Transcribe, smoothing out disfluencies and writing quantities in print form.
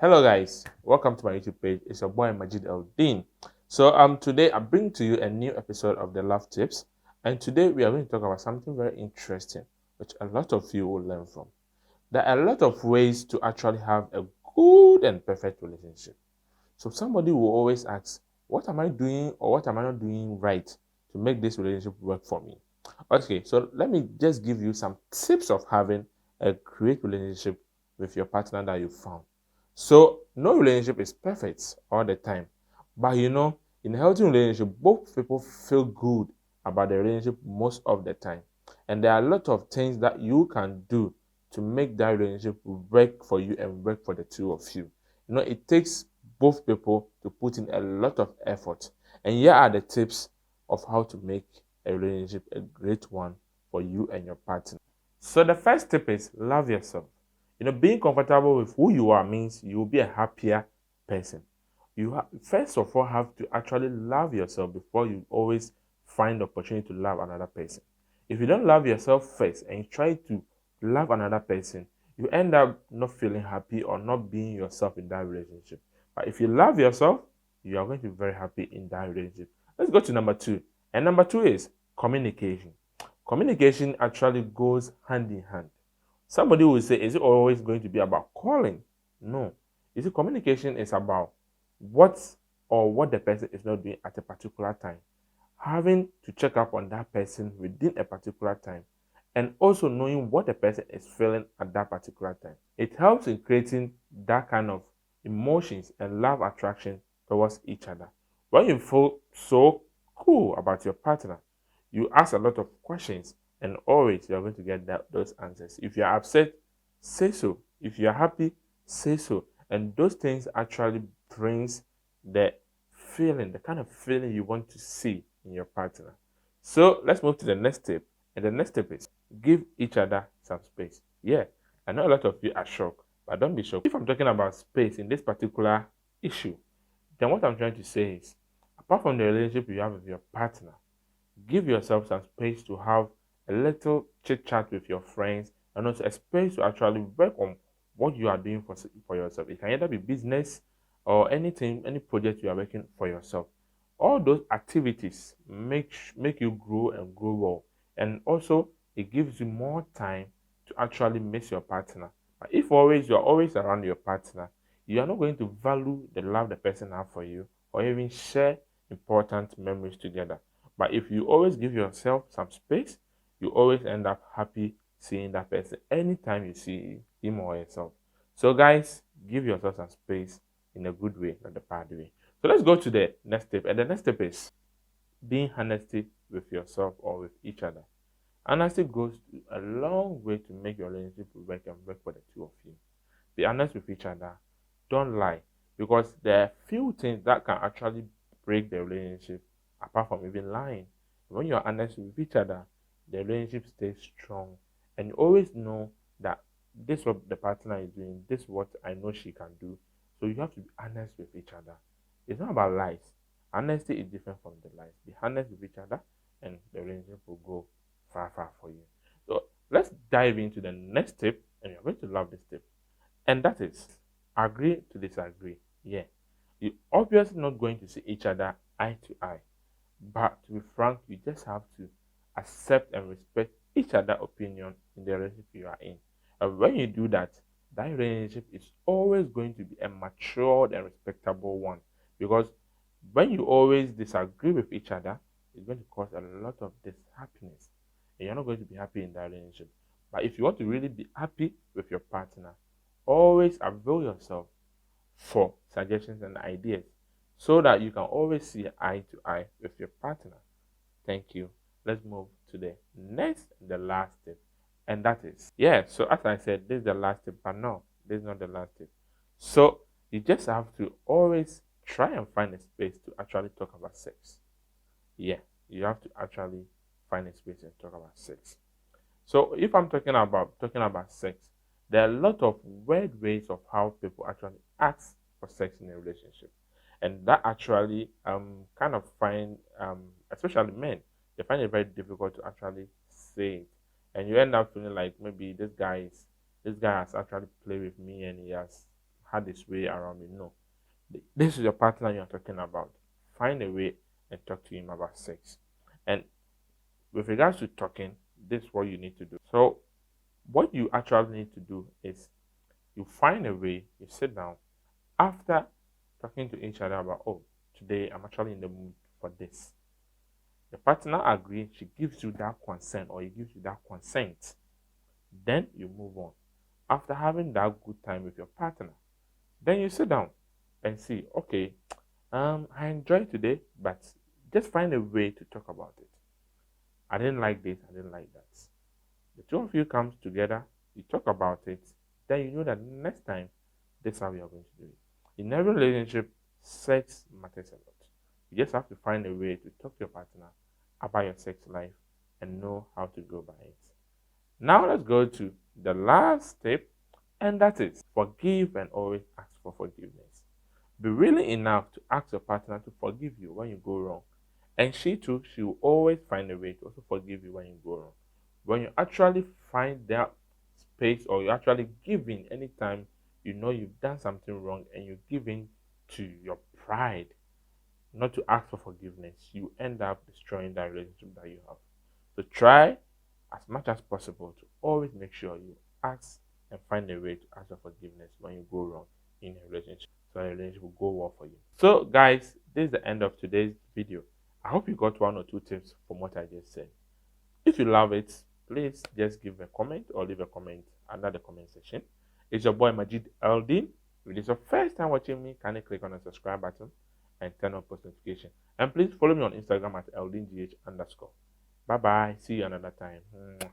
Hello guys, welcome to my YouTube page. It's your boy Majid Eldin. Today I bring to you a new episode of the Love Tips, and today we are going to talk about something very interesting which a lot of you will learn from. There are a lot of ways to actually have a good and perfect relationship. So somebody will always ask, what am I doing or what am I not doing right to make this relationship work for me? Okay, so let me just give you some tips of having a great relationship with your partner that you found. So no relationship is perfect all the time, but in a healthy relationship, both people feel good about the relationship most of the time, and there are a lot of things that you can do to make that relationship work for you and work for the two of you. It takes both people to put in a lot of effort, and here are the tips of how to make a relationship a great one for you and your partner. So the first tip is love yourself. Being comfortable with who you are means you will be a happier person. First of all have to actually love yourself before you always find the opportunity to love another person. If you don't love yourself first and you try to love another person, you end up not feeling happy or not being yourself in that relationship. But if you love yourself, you are going to be very happy in that relationship. Let's go to number two. And number two is communication. Communication actually goes hand in hand. Somebody will say, is it always going to be about calling? No. You see, communication is about what the person is not doing at a particular time. Having to check up on that person within a particular time, and also knowing what the person is feeling at that particular time. It helps in creating that kind of emotions and love attraction towards each other. When you feel so cool about your partner, you ask a lot of questions, and always you're going to get those answers. If you're upset, say so. If you're happy, say so. And those things actually brings the feeling, the kind of feeling you want to see in your partner. So let's move to the next step. And the next step is give each other some space. Yeah, I know a lot of you are shocked, but don't be shocked. If I'm talking about space in this particular issue, then what I'm trying to say is, apart from the relationship you have with your partner, give yourself some space to have a little chit chat with your friends, and also a space to actually work on what you are doing for yourself. It can either be business or anything, any project you are working for yourself. All those activities make you grow and grow well, and also it gives you more time to actually miss your partner. But if you are always around your partner, you are not going to value the love the person has for you or even share important memories together. But if you always give yourself some space, you always end up happy seeing that person anytime you see him or herself. So guys, give yourself some space in a good way, not the bad way. So let's go to the next step. And the next step is being honesty with yourself or with each other. Honesty goes a long way to make your relationship work and work for the two of you. Be honest with each other. Don't lie, because there are few things that can actually break the relationship apart from even lying. When you're honest with each other, the relationship stays strong, and you always know that this is what the partner is doing, this is what I know she can do. So you have to be honest with each other. It's not about lies. Honesty is different from the lies. Be honest with each other, and the relationship will go far, far for you. So let's dive into the next tip, and you're going to love this tip, and that is agree to disagree. Yeah, you're obviously not going to see each other eye to eye, but to be frank, you just have to accept and respect each other's opinion in the relationship you are in. And when you do that, that relationship is always going to be a matured and respectable one. Because when you always disagree with each other, it's going to cause a lot of dishappiness, and you're not going to be happy in that relationship. But if you want to really be happy with your partner, always avail yourself for suggestions and ideas so that you can always see eye to eye with your partner. Thank you. Let's move to the next, the last tip. And that is, yeah, so as I said, this is the last tip, but no, this is not the last tip. So you just have to always try and find a space to actually talk about sex. Yeah, you have to actually find a space and talk about sex. So if I'm talking about sex, there are a lot of weird ways of how people actually ask for sex in a relationship, and that actually kind of find especially men, they find it very difficult to actually say it, and you end up feeling like maybe this guy has actually played with me and he has had his way around me. No. This is your partner you're talking about. Find a way and talk to him about sex. And with regards to talking, this is what you need to do. So, what you actually need to do is you find a way, you sit down after talking to each other about, oh, today I'm actually in the mood for this. The partner agrees, she gives you that consent or he gives you that consent. Then you move on. After having that good time with your partner, then you sit down and see, okay, I enjoyed today, but just find a way to talk about it. I didn't like this, I didn't like that. The two of you comes together, you talk about it, then you know that next time, this is how we are going to do it. In every relationship, sex matters a lot. You just have to find a way to talk to your partner about your sex life and know how to go by it. Now let's go to the last step, and that is forgive and always ask for forgiveness. Be willing enough to ask your partner to forgive you when you go wrong. And she too, she will always find a way to also forgive you when you go wrong. When you actually find that space or you actually give in anytime you know you've done something wrong and you give in to your pride, not to ask for forgiveness, you end up destroying that relationship that you have. So try as much as possible to always make sure you ask and find a way to ask for forgiveness when you go wrong in a relationship, so a relationship will go well for you. So guys, this is the end of today's video. I hope you got 1 or 2 tips from what I just said. If you love it, please just give a comment or leave a comment under the comment section. It's your boy Majid Eldin. If it's your first time watching me, kindly click on the subscribe button and turn on post notification. And please follow me on Instagram at eldingh_. Bye bye. See you another time.